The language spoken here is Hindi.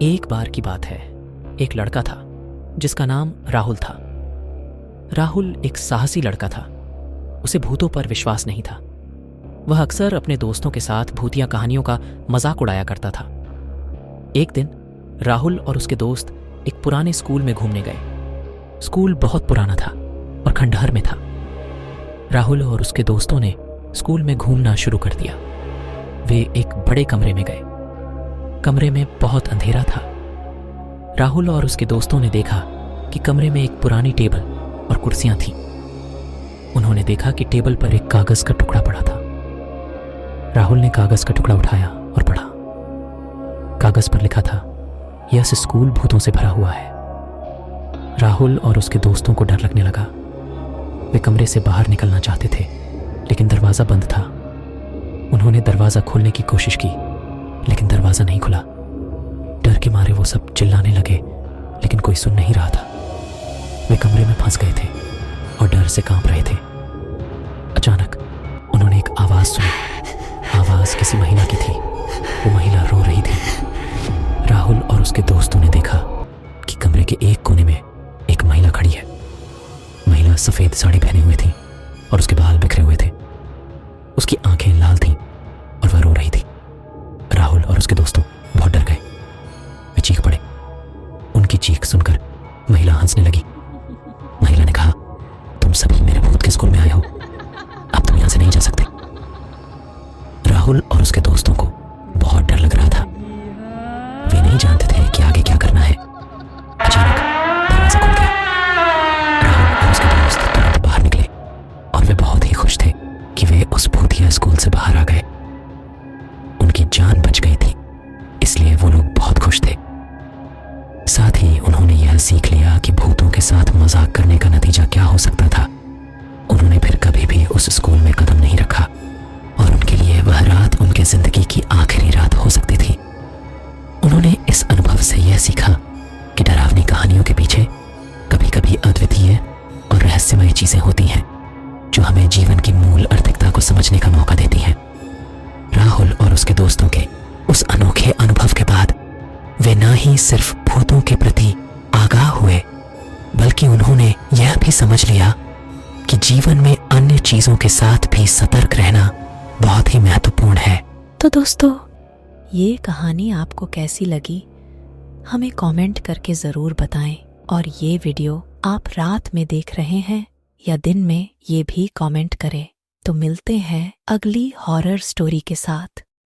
एक बार की बात है, एक लड़का था जिसका नाम राहुल था। राहुल एक साहसी लड़का था। उसे भूतों पर विश्वास नहीं था। वह अक्सर अपने दोस्तों के साथ भूतिया कहानियों का मजाक उड़ाया करता था। एक दिन राहुल और उसके दोस्त एक पुराने स्कूल में घूमने गए। स्कूल बहुत पुराना था और खंडहर में था। राहुल और उसके दोस्तों ने स्कूल में घूमना शुरू कर दिया। वे एक बड़े कमरे में गए। कमरे में बहुत अंधेरा था। राहुल और उसके दोस्तों ने देखा कि कमरे में एक पुरानी टेबल और कुर्सियां थीं। उन्होंने देखा कि टेबल पर एक कागज का टुकड़ा पड़ा था। राहुल ने कागज का टुकड़ा उठाया और पढ़ा। कागज पर लिखा था, यह स्कूल भूतों से भरा हुआ है। राहुल और उसके दोस्तों को डर लगने लगा। वे कमरे से बाहर निकलना चाहते थे, लेकिन दरवाजा बंद था। उन्होंने दरवाजा खोलने की कोशिश की, लेकिन दरवाजा नहीं खुला। डर के मारे वो सब चिल्लाने लगे, लेकिन कोई सुन नहीं रहा था। वे कमरे में फंस गए थे और डर से कांप रहे थे। अचानक उन्होंने एक आवाज सुनी। आवाज किसी महिला की थी। वो महिला रो रही थी। राहुल और उसके दोस्तों ने देखा कि कमरे के एक कोने में एक महिला खड़ी है। महिला सफेद साड़ी पहने हुए थी और उसके बाल बिखरे हुए थे। उसकी आंखें लाल थीं और वह रो रही थी। राहुल और उसके दोस्तों बहुत डर गए। वे चीख पड़े। उनकी चीख सुनकर महिला हंसने लगी। महिला ने कहा, तुम सभी मेरे भूत के स्कूल में आए हो। अब तुम यहां से नहीं जा सकते। राहुल और उसके दोस्तों को बहुत डर लग रहा था। वे नहीं जानते थे कि आगे क्या करना है। अचानक दरवाजा खुल गया। राहुल और उसके दोस्त तुरंत बाहर निकले और वे बहुत ही खुश थे कि वे उस भूतिया स्कूल से बाहर आ गए। उनकी जान बच गई थी, इसलिए वो लोग बहुत खुश थे। साथ ही उन्होंने यह सीख लिया कि भूतों के साथ मजाक करने का नतीजा क्या हो सकता था। उन्होंने फिर कभी भी उस स्कूल में कदम नहीं रखा और उनके लिए वह रात उनके जिंदगी की आखिरी रात हो सकती थी। उन्होंने इस अनुभव से यह सीखा कि डरावनी कहानियों के पीछे कभी कभी अद्वितीय और रहस्यमय चीजें होती हैं, जो हमें जीवन की मूल अर्थकता को समझने का मौका देती हैं। राहुल और उसके दोस्तों के उस अनोखे अनुभव के बाद वे न ही सिर्फ भूतों के प्रति आगाह हुए, बल्कि उन्होंने यह भी समझ लिया कि जीवन में अन्य चीजों के साथ भी सतर्क रहना बहुत ही महत्वपूर्ण है। तो दोस्तों, ये कहानी आपको कैसी लगी हमें कमेंट करके जरूर बताएं। और ये वीडियो आप रात में देख रहे हैं या दिन में, ये भी कमेंट करें। तो मिलते हैं अगली हॉरर स्टोरी के साथ।